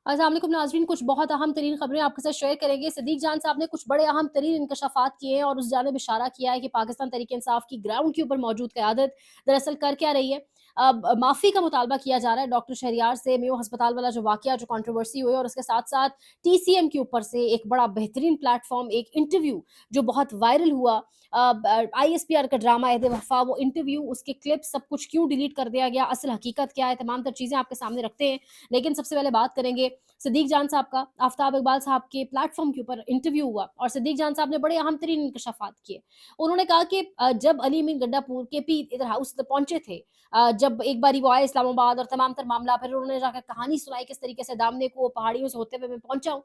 अस्सलाम वालेकुम नाज़रीन, कुछ बहुत अहम तरीन खबरें आपके साथ शेयर करेंगे। सिद्दीक जान साहब ने कुछ बड़े अहम तरीन इंकशाफात किए हैं और उस जानिब इशारा किया है कि पाकिस्तान तहरीक इंसाफ की ग्राउंड के ऊपर मौजूद क़यादत दरअसल कर क्या रही है। अब माफ़ी का मुतालबा किया जा रहा है डॉक्टर शहरयार से, मेयो अस्पताल वाला जो वाक़या जो कंट्रोवर्सी हुई और उसके साथ-साथ टीसीएम के ऊपर से एक बड़ा बेहतरीन प्लेटफ़ॉर्म, एक इंटरव्यू जो बहुत वायरल हुआ। आईएसपीआर का ड्रामा एहद वफ़ा, वो इंटरव्यू, उसके क्लिप्स, सब कुछ क्यों डिलीट कर दिया गया, असल हकीकत क्या है, तमाम तर चीज़ें आपके सामने रखते हैं। लेकिन सबसे पहले बात करेंगे सिद्दीक जान साहब का। आफ्ताब इकबाल साहब के प्लेटफ़ॉर्म के ऊपर इंटरव्यू हुआ और सिद्दीक जान साहब ने बड़े अहम तरीन इंकशाफात किए। उन्होंने कहा कि जब अली अमीन गड्ढापुर के पी इधर हाउस पहुँचे थे, जब एक बारी वो आए इस्लामाबाद और तमाम तर मामला, फिर उन्होंने जाकर कहानी सुनाई किस तरीके से दामने को पहाड़ियों से होते हुए मैं पहुँचा हूँ।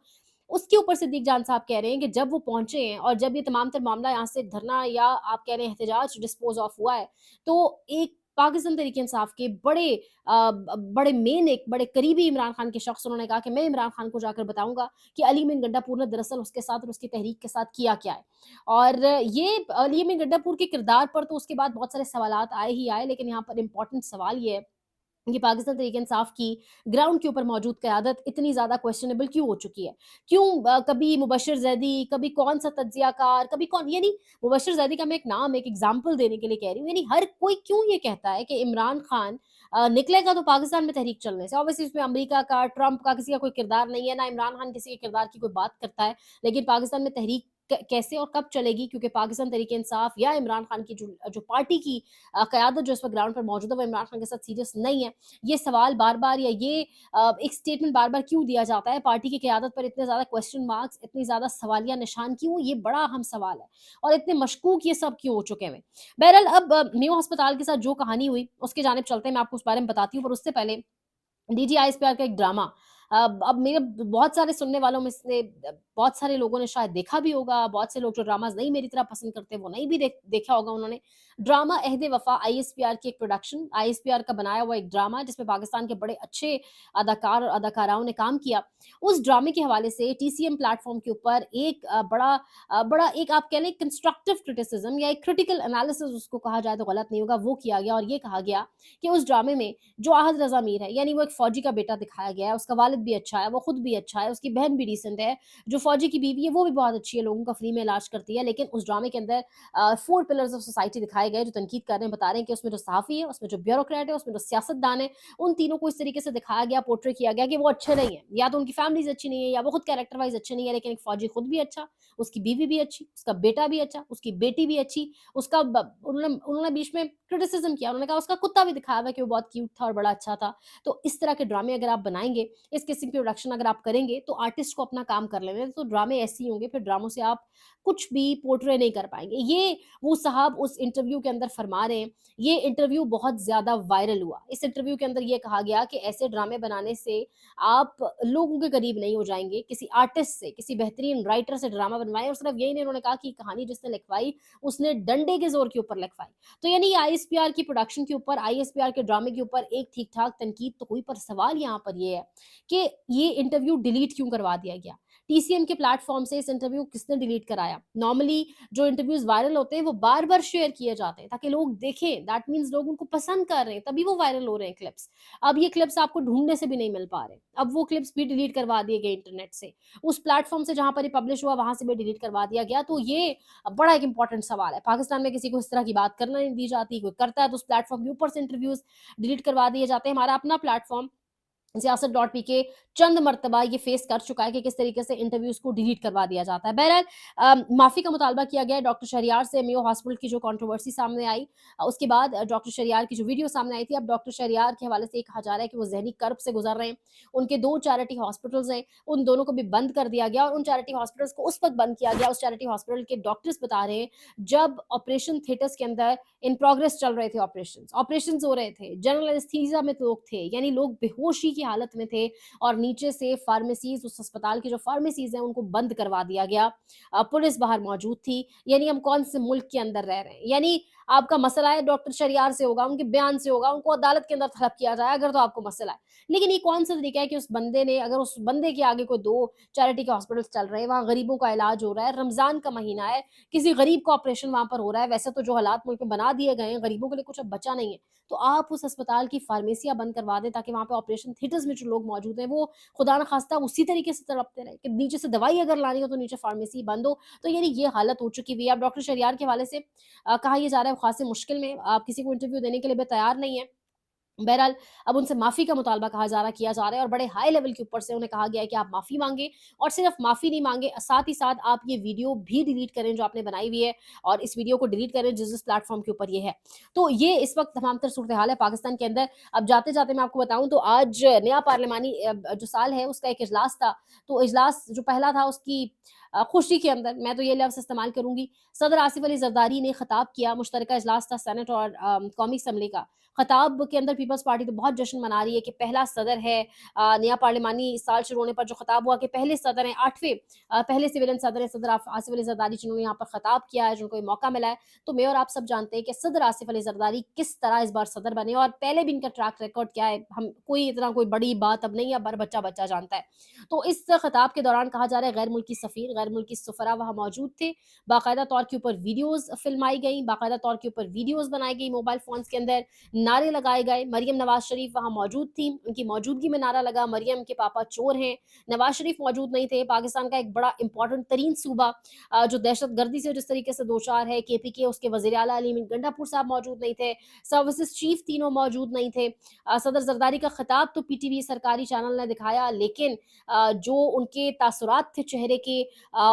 उसके ऊपर सिद्दीक जान साहब कह रहे हैं कि जब वो पहुँचे हैं और जब ये तमाम तर मामला यहाँ से धरना या आप कह रहे हैं एहतजाज डिस्पोज़ ऑफ हुआ है, तो एक पाकिस्तान तहरीक इंसाफ के बड़े मेन एक बड़े करीबी इमरान खान के शख्स, उन्होंने कहा कि मैं इमरान खान को जाकर बताऊँगा कि अली अमीन गड्ढापुर ने दरअसल उसके साथ और उसकी तहरीक के साथ किया क्या है। और ये अली अमीन गड्ढापुर के किरदार पर तो उसके बाद बहुत सारे सवालात आए ही आए, लेकिन यहाँ पर इम्पोर्टेंट सवाल ये है कि पाकिस्तान तहरीक इंसाफ की ग्राउंड के ऊपर मौजूद क़यादत इतनी ज़्यादा क्वेश्चनेबल क्यों हो चुकी है? क्यों कभी मुबश्शिर ज़ैदी, कभी कौन-सा तज्ज़ियाकार, कभी कौन, यानी मुबश्शिर ज़ैदी का मैं एक नाम, एक एग्ज़ाम्पल देने के लिए कह रही हूँ, यानी हर कोई क्यों ये कहता है कि इमरान खान निकलेगा तो पाकिस्तान में तहरीक चलने से। ऑब्वियसली इसमें अमेरिका का, ट्रंप का किसी का कोई किरदार नहीं है, ना इमरान खान किसी के किरदार की कोई बात करता है। लेकिन पाकिस्तान में तहरीक कैसे और कब चलेगी? क्योंकि पाकिस्तान तहरीक इंसाफ या इमरान खान की जो जो पार्टी की क़यादत जो इस वक़्त ग्राउंड पर मौजूद है, वो इमरान खान के साथ सीरियस नहीं है। ये सवाल बार-बार या ये एक स्टेटमेंट बार-बार क्यों दिया जाता है? पार्टी की क़यादत पर इतने ज़्यादा क्वेश्चन मार्क्स, इतनी ज़्यादा सवालिया निशान क्यों? ये बड़ा अहम सवाल है और इतने मशकूक ये सब क्यों हो चुके हैं? बहरहाल अब मेयो अस्पताल के साथ जो कहानी हुई, उसकी जानिब चलते हैं, मैं आपको उस बारे में बताती हूँ, पर उससे पहले डीजीआईएसपीआर का एक ड्रामा, अब मेरे बहुत सारे सुनने वालों में से बहुत सारे लोगों ने शायद देखा भी होगा, बहुत से लोग जो ड्रामाज़ नहीं मेरी तरह पसंद करते, वो नहीं भी देखा होगा उन्होंने। ड्रामा अहद वफ़ा आईएसपीआर की एक प्रोडक्शन, आईएसपीआर का बनाया हुआ एक ड्रामा जिसमें पाकिस्तान के बड़े अच्छे अदाकार और अदाकाराओं ने काम किया। उस ड्रामे के हवाले से टीसीएम प्लेटफ़ॉर्म के ऊपर एक बड़ा एक आप कह लें कंस्ट्रक्टिव क्रिटिसिज़्म या एक क्रिटिकल एनालिसिस उसको कहा जाए तो गलत नहीं होगा, वो किया गया और ये कहा गया कि उस ड्रामे में जो आहद रज़ा मीर है, यानी वो एक फ़ौजी का बेटा दिखाया गया है, उसका वालिद भी अच्छा है, वो खुद भी अच्छा है, उसकी बहन भी डिसेंट है, जो फ़ौजी की बीवी है वो भी बहुत अच्छी है, लोगों का फ्री में इलाज करती है। लेकिन उस ड्रामे के अंदर 4 पिलर्स ऑफ सोसाइटी दिखाए गए जो तनकीद कर रहे हैं, बता रहे हैं कि उसमें जो सहाफ़ी है, उसमें जो ब्यूरोक्रेट है, उसमें जो सियासतदान है, उन तीनों को इस तरीके से दिखाया गया, पोर्ट्रे किया गया कि वो अच्छे नहीं हैं। या तो उनकी फैमिलीज़ अच्छी नहीं है या वो खुद कैरेक्टर वाइज़ अच्छे नहीं है, लेकिन एक फ़ौजी खुद भी अच्छा, उसकी बीवी भी अच्छी, उसका बेटा भी अच्छा, उसकी बेटी भी अच्छी, उसका ब उन्होंने उन्होंने बीच में क्रिटिसिज़्म किया, उन्होंने कहा उसका कुत्ता भी दिखाया हुआ है कि वो बहुत क्यूट था और बड़ा अच्छा था। तो इस तरह के ड्रामे अगर आप बनाएँगे, इस किस्म की प्रोडक्शन अगर आप करेंगे, तो आर्टिस्ट को अपना काम कर लेने दें, तो ड्रामे ऐसे ही होंगे, फिर ड्रामों से आप कुछ भी पोर्ट्रे नहीं कर पाएँगे। ये वो साहब उस इंटरव्यू के अंदर फरमा रहे हैं, ये इंटरव्यू बहुत ज़्यादा वायरल हुआ। इस इंटरव्यू के अंदर ये कहा गया कि ऐसे ड्रामे बनाने से आप लोगों के करीब नहीं हो जाएँगे, किसी आर्टिस्ट से, किसी बेहतरीन राइटर से ड्रामा बनवाएँ और सिर्फ यही नहीं, उन्होंने कहा कि कहानी जिसने लिखवाई, उसने डंडे के ज़ोर के ऊपर लिखवाई। तो यानी आईएसपीआर की प्रोडक्शन के ऊपर, आईएसपीआर के ड्रामे के ऊपर एक ठीक-ठाक तनकीद तो हुई, पर सवाल यहाँ पर ये है कि ये इंटरव्यू डिलीट क्यों करवा दिया गया? टीसीएम के प्लेटफ़ॉर्म से इस इंटरव्यू किसने डिलीट कराया? नॉर्मली जो इंटरव्यूज़ वायरल होते हैं, वो बार-बार शेयर किए जाते हैं ताकि लोग देखें, दैट मीन्स लोग उनको पसंद कर रहे हैं, तभी वो वायरल हो रहे हैं क्लिप्स। अब ये क्लिप्स आपको ढूँढने से भी नहीं मिल पा रहे। अब वो क्लिप्स भी डिलीट करवा दिए गए इंटरनेट से। उस प्लेटफ़ॉर्म से जहाँ पर ये पब्लिश हुआ, वहाँ से भी डिलीट करवा दिया गया। तो ये बड़ा एक इम्पोर्टेंट सवाल है। पाकिस्तान में किसी को इस तरह की बात करना नहीं दी जाती, कोई करता है तो उस प्लेटफ़ॉर्म के ऊपर से इंटरव्यूज़ डिलीट करवा दिए जाते हैं। हमारा अपना प्लेटफ़ॉर्म सियासत डॉट पी के चंद मर्तबा ये फेस कर चुका है कि किस तरीके से इंटरव्यूज़ को डिलीट करवा दिया जाता है। बहरहाल माफ़ी का मुतालबा किया गया है डॉक्टर शहरयार से, मेयो हॉस्पिटल की जो कंट्रोवर्सी सामने आई, उसके बाद डॉक्टर शहरयार की जो वीडियो सामने आई थी, अब डॉक्टर शहरयार के हवाले से ये कहा जा रहा है कि वो ज़हनी कर्ब से गुज़र रहे हैं। उनके 2 चैरिटी हॉस्पिटल्स हैं, उन दोनों को भी बंद कर दिया गया और उन चैरिटी हॉस्पिटल्स को उस वक़्त बंद किया गया, उस चैरिटी हॉस्पिटल के डॉक्टर्स बता रहे हैं, जब ऑपरेशन थिएटर्स के अंदर इन प्रोग्रेस चल रहे थे ऑपरेशंस, ऑपरेशंस हो रहे थे, जनरल एनेस्थीसिया में लोग थे, यानी लोग बेहोशी की हालत में थे और नीचे से फार्मेसीज़, उस अस्पताल की जो फार्मेसीज़ हैं, उनको बंद करवा दिया गया। पुलिस बाहर मौजूद थी, यानी हम कौन से मुल्क के अंदर रह रहे हैं? यानी آپ کا مسئلہ ہے ڈاکٹر شریار سے ہوگا، ان کے بیان سے ہوگا، ان کو عدالت کے اندر طلب کیا جائے اگر تو آپ کو مسئلہ ہے۔ لیکن یہ کون-سا طریقہ ہے کہ اس بندے نے اگر اس بندے کے آگے کوئی 2 چیریٹی کے ہاسپٹلس چل رہے ہیں، وہاں غریبوں کا علاج ہو رہا ہے، رمضان کا مہینہ ہے، کسی غریب کو آپریشن وہاں پر ہو رہا ہے، ویسے تو جو حالات ملک میں بنا دیے گئے ہیں، غریبوں کے لیے کچھ اب بچا نہیں ہے، تو آپ اس اسپتال کی فارمیسیاں بند کروا دیں تاکہ وہاں پہ آپریشن تھیٹرز میں جو لوگ موجود ہیں وہ خدا نخواستہ اسی طریقے سے تڑپتے رہیں کہ نیچے سے دوائی اگر لانی ہو تو نیچے فارمیسی بند ہو۔ تو یعنی یہ حالت ہو چکی ہوئی ہے۔ اب ڈاکٹر شریار کے حوالے سے کہا یہ جا رہا ہے وہ خاصی مشکل میں، آپ کسی کو انٹرویو دینے کے لیے بھی تیار نہیں ہے۔ بہرحال اب ان سے معافی کا مطالبہ کیا جا رہا ہے اور بڑے ہائی لیول کے اوپر سے انہیں کہا گیا ہے کہ آپ معافی مانگیں اور صرف معافی نہیں مانگے، ساتھ ہی ساتھ آپ یہ ویڈیو بھی ڈیلیٹ کریں جو آپ نے بنائی ہوئی ہے اور اس ویڈیو کو ڈیلیٹ کریں جس پلیٹ فارم کے اوپر یہ ہے۔ تو یہ اس وقت تمام تر صورتحال ہے پاکستان کے اندر۔ اب جاتے جاتے میں آپ کو بتاؤں تو آج نیا پارلیمانی جو سال ہے اس کا ایک اجلاس تھا، تو اجلاس جو پہلا تھا اس کی خوشی کے اندر میں تو یہ لفظ استعمال کروں گی، صدر آصف علی زرداری نے خطاب کیا، مشترکہ اجلاس تھا سینٹ اور قومی اسمبلی کا۔ خطاب کے اندر پیپلز پارٹی تو بہت جشن منا رہی ہے کہ پہلا صدر ہے، نیا پارلیمانی سال شروع ہونے پر جو خطاب ہوا کہ پہلے صدر ہیں، 8ویں پہلے سویلین صدر ہیں صدر آصف علی زرداری جنہوں نے یہاں پر خطاب کیا ہے، جن کو یہ موقع ملا ہے۔ تو میں اور آپ سب جانتے ہیں کہ صدر آصف علی زرداری کس طرح اس بار صدر بنے اور پہلے بھی ان کا ٹریک ریکارڈ کیا ہے، ہم کوئی اتنا کوئی بڑی بات اب نہیں ہے، اب بچہ بچہ جانتا ہے۔ تو اس خطاب کے دوران کہا جا رہا ہے غیر ملکی سفیر، غیر ملکی سفراء وہاں موجود تھے، باقاعدہ طور کے اوپر ویڈیوز فلمائی گئیں، باقاعدہ طور کے اوپر ویڈیوز بنائی گئی موبائل فونز کے اندر، نعرے لگائے گئے، مریم نواز شریف وہاں موجود تھیں، ان کی موجودگی میں نعرہ لگا مریم کے پاپا چور ہیں، نواز شریف موجود نہیں تھے، پاکستان کا ایک بڑا امپورٹنٹ ترین صوبہ جو دہشت گردی سے جس طریقے سے دوچار ہے، کے پی کے اس کے وزیر اعلیٰ علی امین گنڈا پور صاحب موجود نہیں تھے، سروسز چیف تینوں موجود نہیں تھے۔ صدر زرداری کا خطاب تو پی ٹی وی سرکاری چینل نے دکھایا، لیکن جو ان کے تاثرات تھے چہرے کے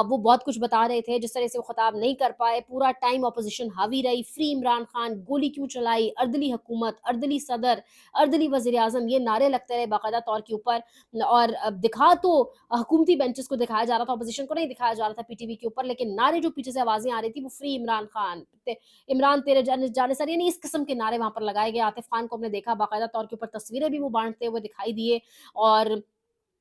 وہ بہت کچھ بتا رہے تھے، جس طرح سے وہ خطاب نہیں کر پائے، پورا ٹائم اپوزیشن حاوی رہی، فری عمران خان، گولی کیوں چلائی، اردلی حکومت، اردلی صدر، اردلی وزیر اعظم، یہ نعرے لگتے رہے باقاعدہ طور کے اوپر۔ اور دکھا تو حکومتی بینچز کو دکھایا جا رہا تھا، اپوزیشن کو نہیں دکھایا جا رہا تھا پی ٹی وی کے اوپر، لیکن نعرے جو پیچھے سے آوازیں آ رہی تھی وہ فری عمران خان، عمران تیرے جانے سر، یعنی اس قسم کے نعرے وہاں پر لگائے گئے۔ عاطف خان کو ہم نے دیکھا باقاعدہ طور کے اوپر تصویریں بھی وہ بانٹتے ہوئے دکھائی دیے۔ اور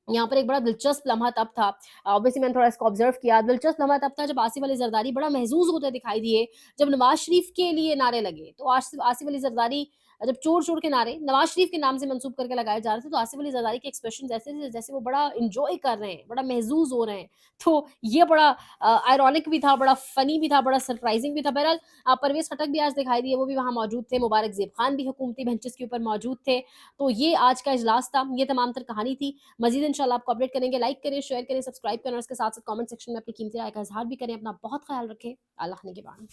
یہاں پر ایک بڑا دلچسپ لمحہ تب تھا، اوبیسلی میں نے تھوڑا اس کو آبزرو کیا، دلچسپ لمحہ تب تھا جب آصف علی زرداری بڑا محظوظ ہوتے دکھائی دیے جب نواز شریف کے لیے نعرے لگے، تو آصف علی زرداری جب چور چور کے نعرے نواز شریف کے نام سے منسوب کر کے لگائے جا رہے تھے تو آصف علی زرداری کے ایکسپریشن ایسے تھے جیسے وہ بڑا انجوائے کر رہے ہیں، بڑا محظوظ ہو رہے ہیں، تو یہ بڑا آئرونک بھی تھا، بڑا فنی بھی تھا، بڑا سرپرائزنگ بھی تھا۔ بہرحال پرویز خٹک بھی آج دکھائی دیے، وہ بھی وہاں موجود تھے، مبارک زیب خان بھی حکومتی بینچز کے اوپر موجود تھے۔ تو یہ آج کا اجلاس تھا، یہ تمام تر کہانی تھی۔ مزید انشاءاللہ آپ کو اپڈیٹ کریں گے، لائک کریں، شیئر کریں، سبسکرائب کریں اور اس کے ساتھ ساتھ کامنٹ سیکشن میں اپنی قیمتی رائے کا اظہار بھی کریں۔ اپنا بہت خیال رکھیں، اللہ نگہبان۔